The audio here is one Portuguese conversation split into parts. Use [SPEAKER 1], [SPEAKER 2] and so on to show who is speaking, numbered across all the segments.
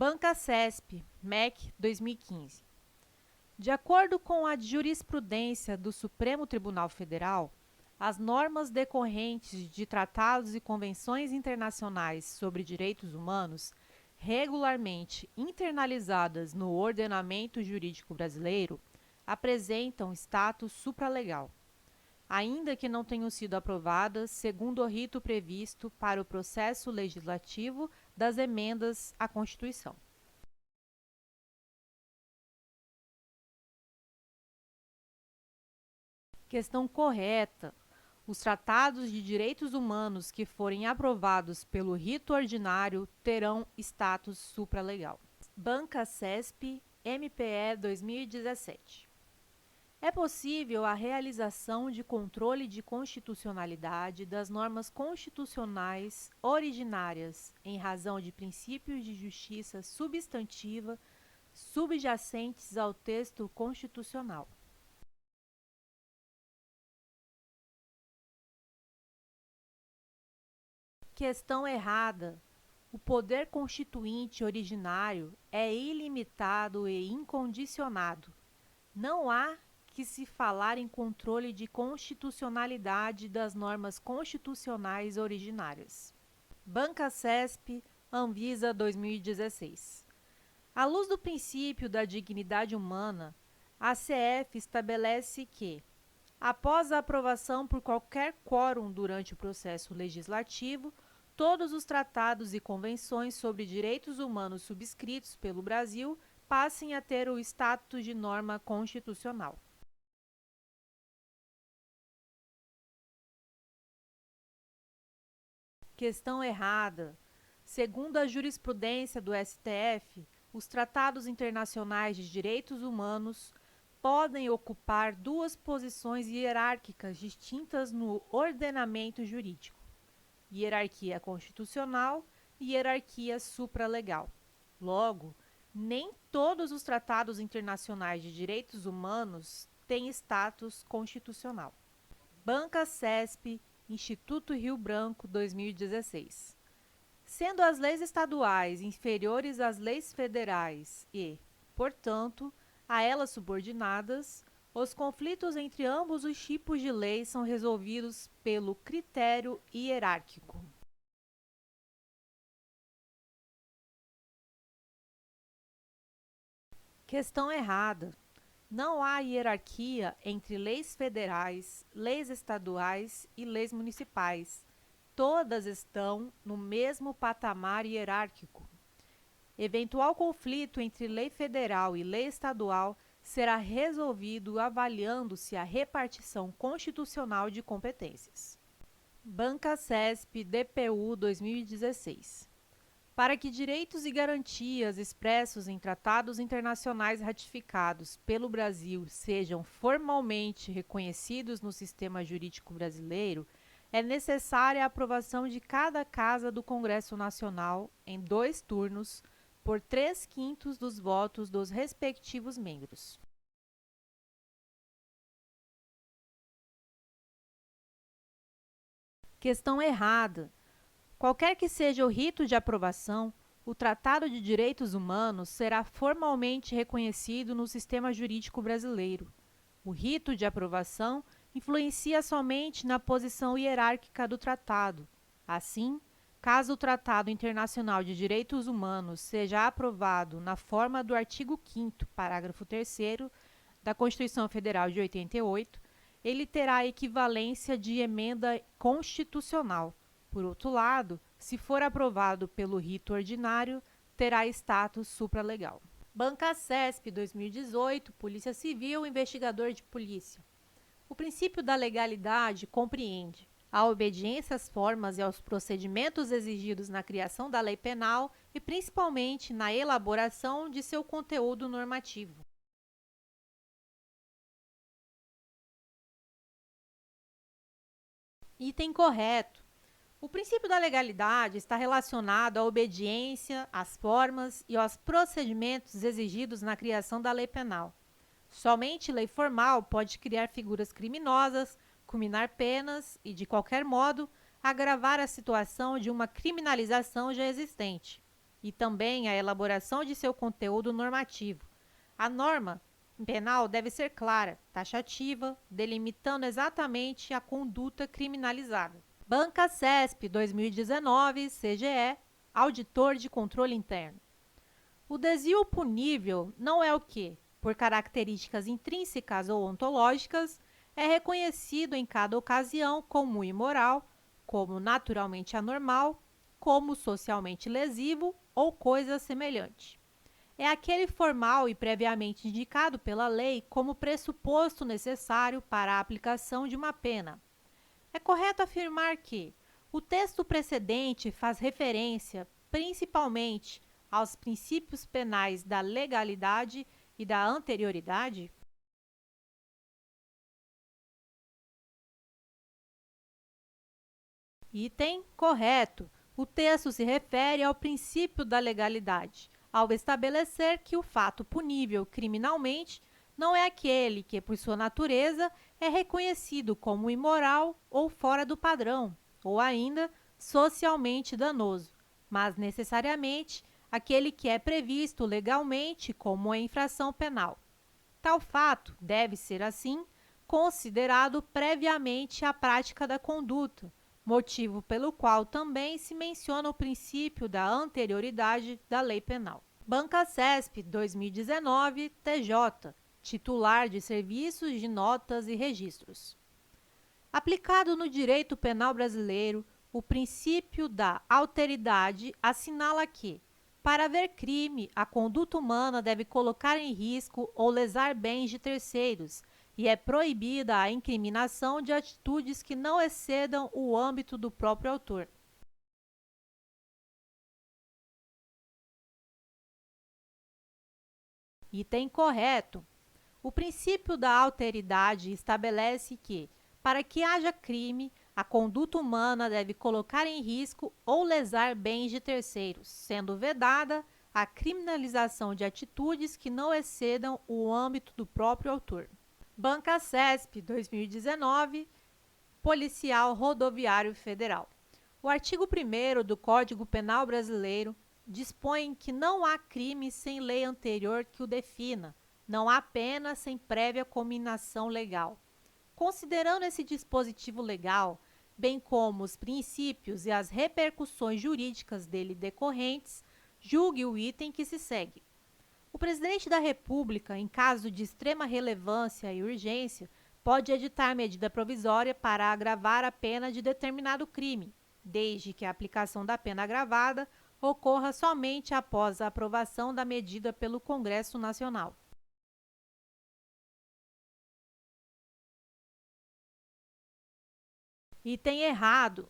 [SPEAKER 1] Banca CESP, MEC 2015. De acordo com a jurisprudência do Supremo Tribunal Federal, as normas decorrentes de tratados e convenções internacionais sobre direitos humanos, regularmente internalizadas no ordenamento jurídico brasileiro, apresentam status supralegal, ainda que não tenham sido aprovadas segundo o rito previsto para o processo legislativo das emendas à Constituição. Questão correta. Os tratados de direitos humanos que forem aprovados pelo rito ordinário terão status supralegal. Banca CESP, MPE 2017. É possível a realização de controle de constitucionalidade das normas constitucionais originárias em razão de princípios de justiça substantiva subjacentes ao texto constitucional. Questão errada. O poder constituinte originário é ilimitado e incondicionado. Não há que se falar em controle de constitucionalidade das normas constitucionais originárias. Banca CESP, Anvisa 2016. À luz do princípio da dignidade humana, a CF estabelece que, após a aprovação por qualquer quórum durante o processo legislativo, todos os tratados e convenções sobre direitos humanos subscritos pelo Brasil passem a ter o status de norma constitucional. Questão errada. Segundo a jurisprudência do STF, os tratados internacionais de direitos humanos podem ocupar duas posições hierárquicas distintas no ordenamento jurídico: hierarquia constitucional e hierarquia supralegal. Logo, nem todos os tratados internacionais de direitos humanos têm status constitucional. Banca CESP, Instituto Rio Branco, 2016. Sendo as leis estaduais inferiores às leis federais e, portanto, a elas subordinadas, os conflitos entre ambos os tipos de leis são resolvidos pelo critério hierárquico. Questão errada. Não há hierarquia entre leis federais, leis estaduais e leis municipais. Todas estão no mesmo patamar hierárquico. Eventual conflito entre lei federal e lei estadual será resolvido avaliando-se a repartição constitucional de competências. Banca CESP DPU 2016. Para que direitos e garantias expressos em tratados internacionais ratificados pelo Brasil sejam formalmente reconhecidos no sistema jurídico brasileiro, é necessária a aprovação de cada Casa do Congresso Nacional em 2 turnos, por 3/5 dos votos dos respectivos membros. Questão errada. Qualquer que seja o rito de aprovação, o Tratado de Direitos Humanos será formalmente reconhecido no sistema jurídico brasileiro. O rito de aprovação influencia somente na posição hierárquica do tratado. Assim, caso o Tratado Internacional de Direitos Humanos seja aprovado na forma do artigo 5º, parágrafo 3º da Constituição Federal de 88, ele terá equivalência de emenda constitucional. Por outro lado, se for aprovado pelo rito ordinário, terá status supralegal. Banca CESP 2018, Polícia Civil, investigador de polícia. O princípio da legalidade compreende a obediência às formas e aos procedimentos exigidos na criação da lei penal e principalmente na elaboração de seu conteúdo normativo. Item correto. O princípio da legalidade está relacionado à obediência, às formas e aos procedimentos exigidos na criação da lei penal. Somente lei formal pode criar figuras criminosas, culminar penas e, de qualquer modo, agravar a situação de uma criminalização já existente. e também a elaboração de seu conteúdo normativo. A norma penal deve ser clara, taxativa, delimitando exatamente a conduta criminalizada. Banca CESP 2019, CGE, Auditor de Controle Interno. O desvio punível não é o que, por características intrínsecas ou ontológicas, é reconhecido em cada ocasião como imoral, como naturalmente anormal, como socialmente lesivo ou coisa semelhante. É aquele formal e previamente indicado pela lei como pressuposto necessário para a aplicação de uma pena. É correto afirmar que o texto precedente faz referência, principalmente, aos princípios penais da legalidade e da anterioridade? Item correto. O texto se refere ao princípio da legalidade, ao estabelecer que o fato punível criminalmente não é aquele que, por sua natureza, é reconhecido como imoral ou fora do padrão, ou ainda socialmente danoso, mas necessariamente aquele que é previsto legalmente como uma infração penal. Tal fato deve ser, assim, considerado previamente à prática da conduta, motivo pelo qual também se menciona o princípio da anterioridade da lei penal. Banca CESP 2019, TJ, titular de serviços de notas e registros. Aplicado no direito penal brasileiro, o princípio da alteridade assinala que, para haver crime, a conduta humana deve colocar em risco ou lesar bens de terceiros, e é proibida a incriminação de atitudes que não excedam o âmbito do próprio autor. Item correto. O princípio da alteridade estabelece que, para que haja crime, a conduta humana deve colocar em risco ou lesar bens de terceiros, sendo vedada a criminalização de atitudes que não excedam o âmbito do próprio autor. Banca CESP 2019, Policial Rodoviário Federal. O artigo 1º do Código Penal Brasileiro dispõe que não há crime sem lei anterior que o defina, não há pena sem prévia cominação legal. Considerando esse dispositivo legal, bem como os princípios e as repercussões jurídicas dele decorrentes, julgue o item que se segue. O presidente da República, em caso de extrema relevância e urgência, pode editar medida provisória para agravar a pena de determinado crime, desde que a aplicação da pena agravada ocorra somente após a aprovação da medida pelo Congresso Nacional. Item errado.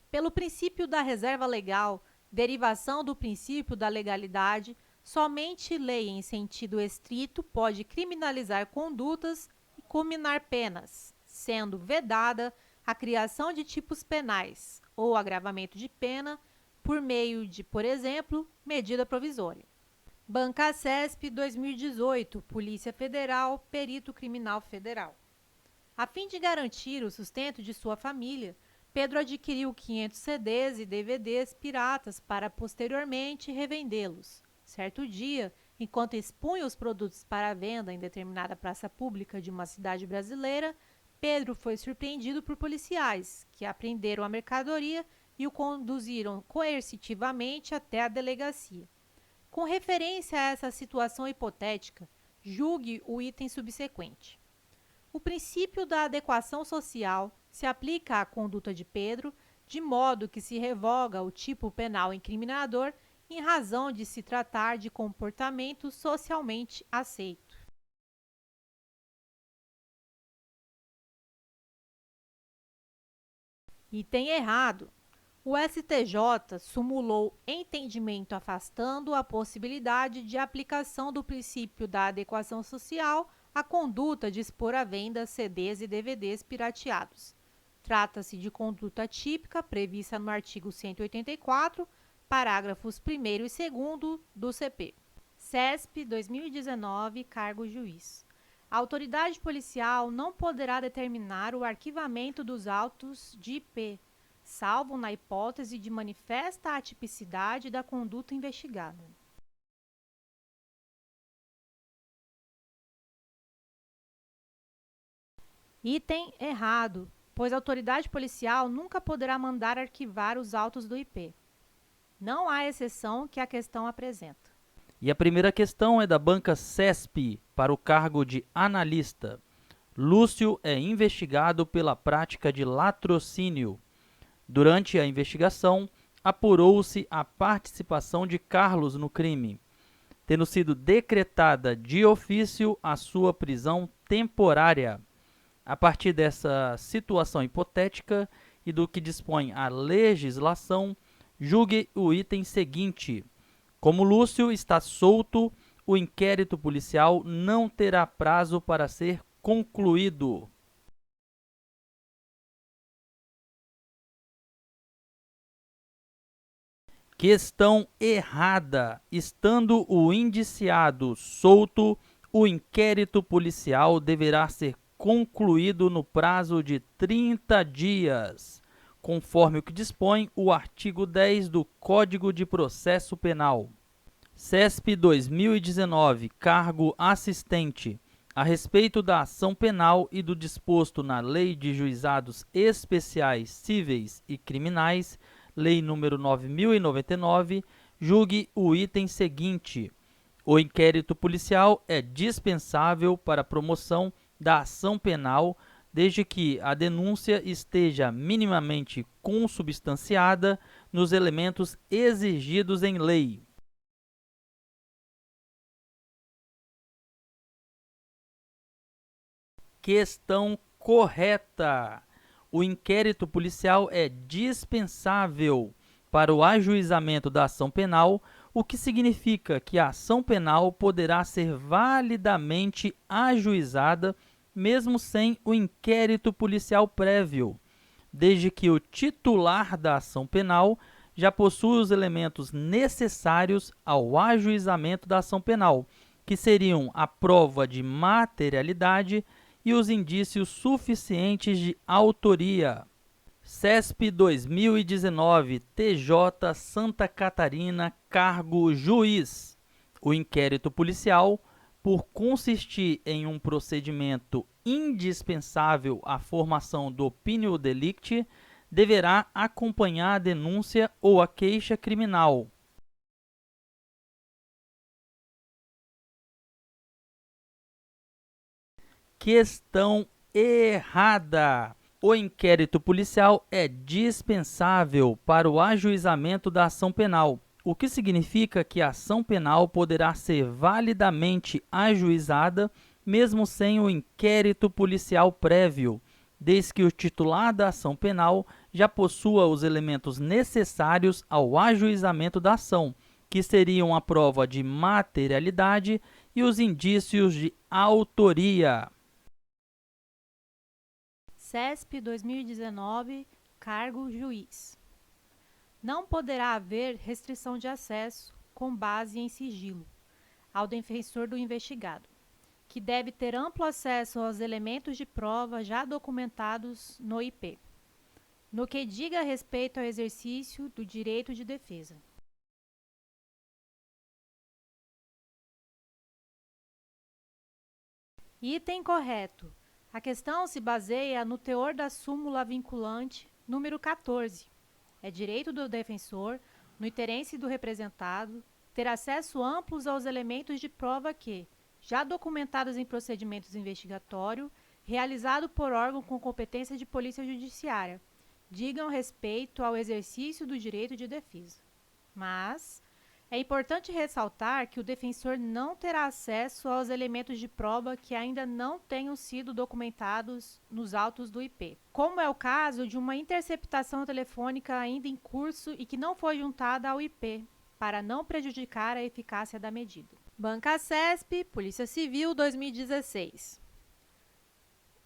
[SPEAKER 1] Pelo princípio da reserva legal, derivação do princípio da legalidade, somente lei em sentido estrito pode criminalizar condutas e cominar penas, sendo vedada a criação de tipos penais ou agravamento de pena por meio de, por exemplo, medida provisória. Banca CESP 2018, Polícia Federal, Perito Criminal Federal. A fim de garantir o sustento de sua família, Pedro adquiriu 500 CDs e DVDs piratas para posteriormente revendê-los. Certo dia, enquanto expunha os produtos para venda em determinada praça pública de uma cidade brasileira, Pedro foi surpreendido por policiais, que apreenderam a mercadoria e o conduziram coercitivamente até a delegacia. Com referência a essa situação hipotética, julgue o item subsequente. O princípio da adequação social se aplica à conduta de Pedro, de modo que se revoga o tipo penal incriminador em razão de se tratar de comportamento socialmente aceito. Item errado. O STJ sumulou entendimento afastando a possibilidade de aplicação do princípio da adequação social à conduta de expor à venda CDs e DVDs pirateados. Trata-se de conduta típica prevista no artigo 184, parágrafos 1º e 2º do CP. CESP 2019, cargo juiz. A autoridade policial não poderá determinar o arquivamento dos autos de IP, salvo na hipótese de manifesta atipicidade da conduta investigada. Item errado, pois a autoridade policial nunca poderá mandar arquivar os autos do IP. Não há exceção que a questão apresenta.
[SPEAKER 2] E a primeira questão é da banca CESP, para o cargo de analista. Lúcio é investigado pela prática de latrocínio. Durante a investigação, apurou-se a participação de Carlos no crime, tendo sido decretada de ofício a sua prisão temporária. A partir dessa situação hipotética e do que dispõe a legislação, julgue o item seguinte. Como Lúcio está solto, o inquérito policial não terá prazo para ser concluído. Questão errada. Estando o indiciado solto, o inquérito policial deverá ser concluído no prazo de 30 dias, conforme o que dispõe o artigo 10 do Código de Processo Penal. CESP 2019, cargo assistente. A respeito da ação penal e do disposto na Lei de Juizados Especiais Cíveis e Criminais, Lei nº 9.099, julgue o item seguinte. O inquérito policial é dispensável para a promoção da ação penal, desde que a denúncia esteja minimamente consubstanciada nos elementos exigidos em lei. Questão correta. O inquérito policial é dispensável para o ajuizamento da ação penal, o que significa que a ação penal poderá ser validamente ajuizada mesmo sem o inquérito policial prévio, desde que o titular da ação penal já possua os elementos necessários ao ajuizamento da ação penal, que seriam a prova de materialidade e os indícios suficientes de autoria. CESP 2019, TJ Santa Catarina, cargo juiz. O inquérito policial, por consistir em um procedimento indispensável à formação do opinio delicti, deverá acompanhar a denúncia ou a queixa criminal. Questão errada. O inquérito policial é dispensável para o ajuizamento da ação penal, o que significa que a ação penal poderá ser validamente ajuizada mesmo sem o inquérito policial prévio, desde que o titular da ação penal já possua os elementos necessários ao ajuizamento da ação, que seriam a prova de materialidade e os indícios de autoria.
[SPEAKER 1] CESP 2019, cargo juiz. Não poderá haver restrição de acesso, com base em sigilo, ao defensor do investigado, que deve ter amplo acesso aos elementos de prova já documentados no IP, no que diga respeito ao exercício do direito de defesa. Item correto. A questão se baseia no teor da súmula vinculante número 14. É direito do defensor, no interesse do representado, ter acesso amplos aos elementos de prova que, já documentados em procedimentos investigatório, realizado por órgão com competência de polícia judiciária, digam respeito ao exercício do direito de defesa. Mas é importante ressaltar que o defensor não terá acesso aos elementos de prova que ainda não tenham sido documentados nos autos do IP, como é o caso de uma interceptação telefônica ainda em curso e que não foi juntada ao IP, para não prejudicar a eficácia da medida. Banca CESP, Polícia Civil, 2016.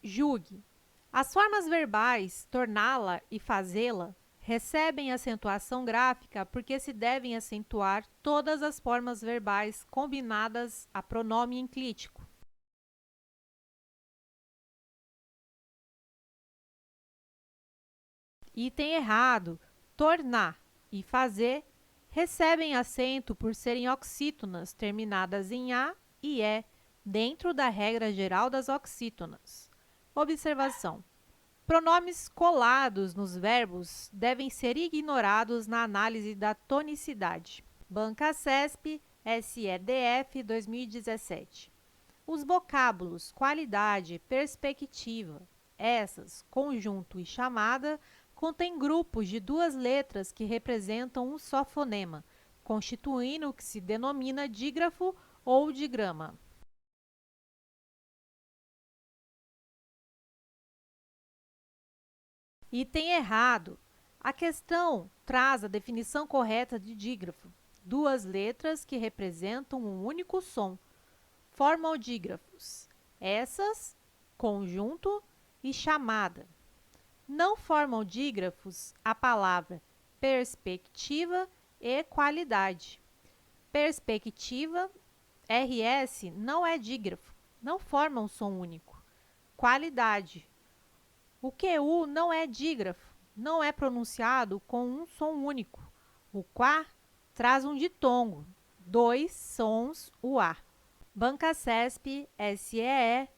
[SPEAKER 1] Julgue. As formas verbais torná-la e fazê-la recebem acentuação gráfica porque se devem acentuar todas as formas verbais combinadas a pronome enclítico. Item errado. Tornar e fazer recebem acento por serem oxítonas terminadas em A e E, dentro da regra geral das oxítonas. Observação. Pronomes colados nos verbos devem ser ignorados na análise da tonicidade. Banca CESP, SEDF 2017. Os vocábulos qualidade, perspectiva, essas, conjunto e chamada contêm grupos de duas letras que representam um só fonema, constituindo o que se denomina dígrafo ou digrama. Item errado. A questão traz a definição correta de dígrafo. Duas letras que representam um único som. Formam dígrafos. Essas, conjunto e chamada. Não formam dígrafos a palavra perspectiva e qualidade. Perspectiva, RS, não é dígrafo, não forma um som único. Qualidade. O QU não é dígrafo, não é pronunciado com um som único. O quá traz um ditongo, dois sons UA. Banca CESP, SEE,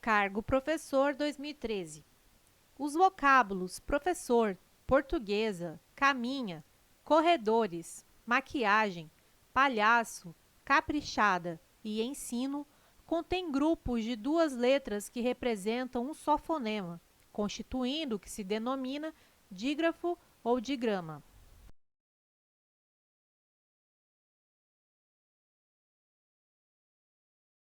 [SPEAKER 1] cargo professor 2013. Os vocábulos professor, portuguesa, caminha, corredores, maquiagem, palhaço, caprichada e ensino contêm grupos de duas letras que representam um só fonema, constituindo o que se denomina dígrafo ou digrama.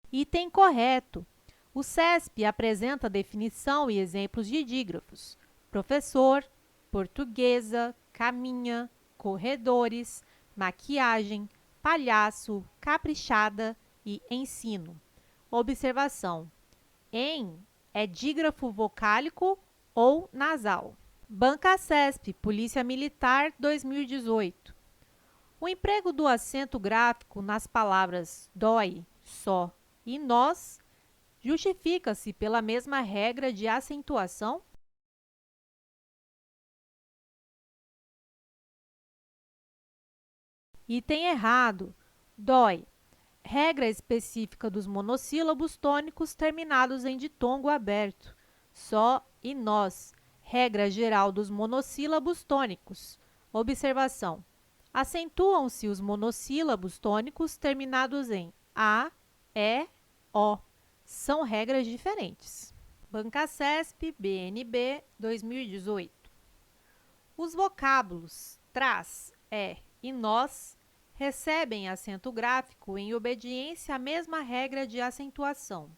[SPEAKER 1] Item correto. O CESP apresenta definição e exemplos de dígrafos: professor, portuguesa, caminha, corredores, maquiagem, palhaço, caprichada e ensino. Observação: em é dígrafo vocálico ou nasal. Banca CESP, Polícia Militar 2018. O emprego do acento gráfico nas palavras dói, só e nós justifica-se pela mesma regra de acentuação? Item errado. Dói. Regra específica dos monossílabos tônicos terminados em ditongo aberto. Só e nós. Regra geral dos monossílabos tônicos. Observação. Acentuam-se os monossílabos tônicos terminados em A, E, O. São regras diferentes. Banca CESP, BNB, 2018. Os vocábulos traz, e nós recebem acento gráfico em obediência à mesma regra de acentuação.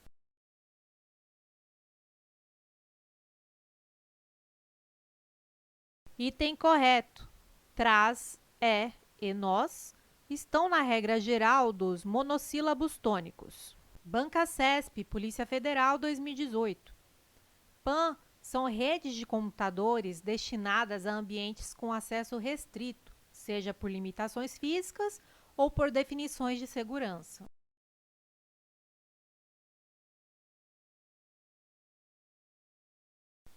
[SPEAKER 1] Item correto. Traz, e nós estão na regra geral dos monossílabos tônicos. Banca CESP, Polícia Federal 2018. PAN são redes de computadores destinadas a ambientes com acesso restrito, seja por limitações físicas ou por definições de segurança.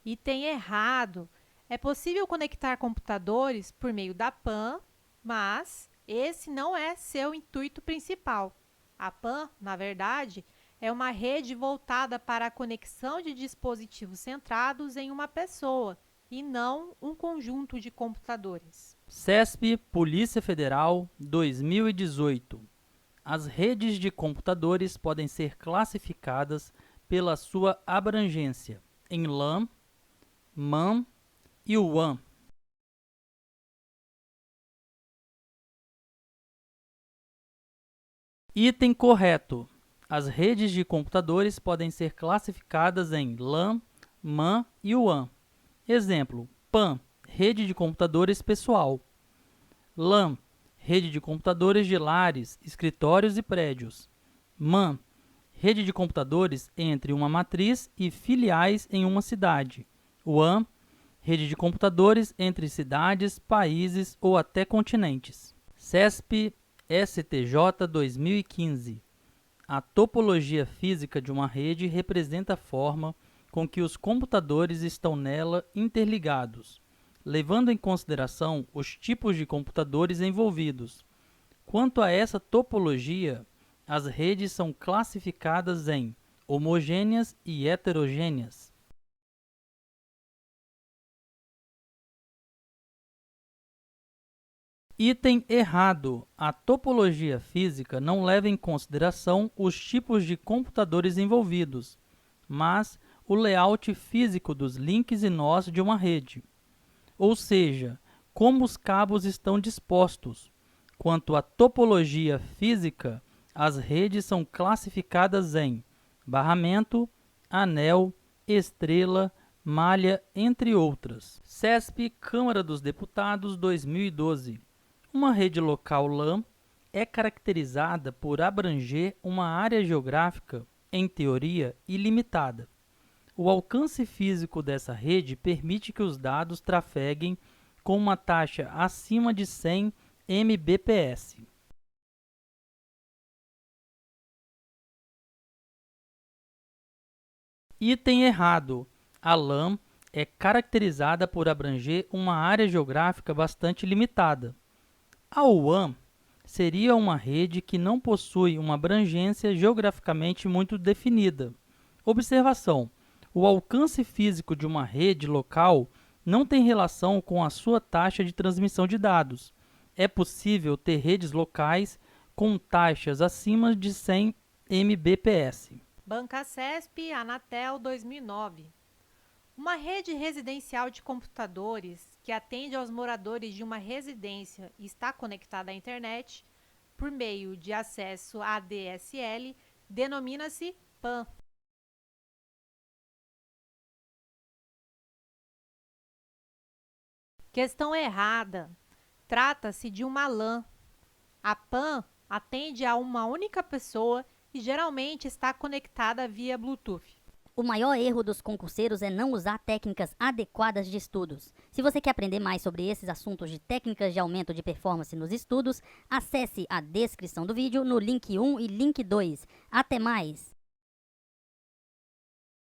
[SPEAKER 1] Item errado. É possível conectar computadores por meio da PAN, mas esse não é seu intuito principal. A PAN, na verdade, é uma rede voltada para a conexão de dispositivos centrados em uma pessoa e não um conjunto de computadores.
[SPEAKER 2] CESP, Polícia Federal, 2018. As redes de computadores podem ser classificadas pela sua abrangência em LAN, MAN e WAN. Item correto. As redes de computadores podem ser classificadas em LAN, MAN e WAN. Exemplo: PAN, rede de computadores pessoal. LAN, rede de computadores de lares, escritórios e prédios. MAN, rede de computadores entre uma matriz e filiais em uma cidade. WAN, rede de computadores entre cidades, países ou até continentes. CESP STJ 2015. A topologia física de uma rede representa a forma com que os computadores estão nela interligados, levando em consideração os tipos de computadores envolvidos. Quanto a essa topologia, as redes são classificadas em homogêneas e heterogêneas. Item errado. A topologia física não leva em consideração os tipos de computadores envolvidos, mas o layout físico dos links e nós de uma rede, ou seja, como os cabos estão dispostos. Quanto à topologia física, as redes são classificadas em barramento, anel, estrela, malha, entre outras. CESP, Câmara dos Deputados, 2012. Uma rede local LAN é caracterizada por abranger uma área geográfica, em teoria, ilimitada. O alcance físico dessa rede permite que os dados trafeguem com uma taxa acima de 100 Mbps. Item errado. A LAN é caracterizada por abranger uma área geográfica bastante limitada. A WAN seria uma rede que não possui uma abrangência geograficamente muito definida. Observação: o alcance físico de uma rede local não tem relação com a sua taxa de transmissão de dados. É possível ter redes locais com taxas acima de 100 Mbps.
[SPEAKER 1] Banca CESP, Anatel, 2009. Uma rede residencial de computadores que atende aos moradores de uma residência e está conectada à internet por meio de acesso ADSL denomina-se PAN. Questão errada. Trata-se de uma LAN. A PAN atende a uma única pessoa e geralmente está conectada via Bluetooth.
[SPEAKER 3] O maior erro dos concurseiros é não usar técnicas adequadas de estudos. Se você quer aprender mais sobre esses assuntos de técnicas de aumento de performance nos estudos, acesse a descrição do vídeo no link 1 e link 2. Até mais!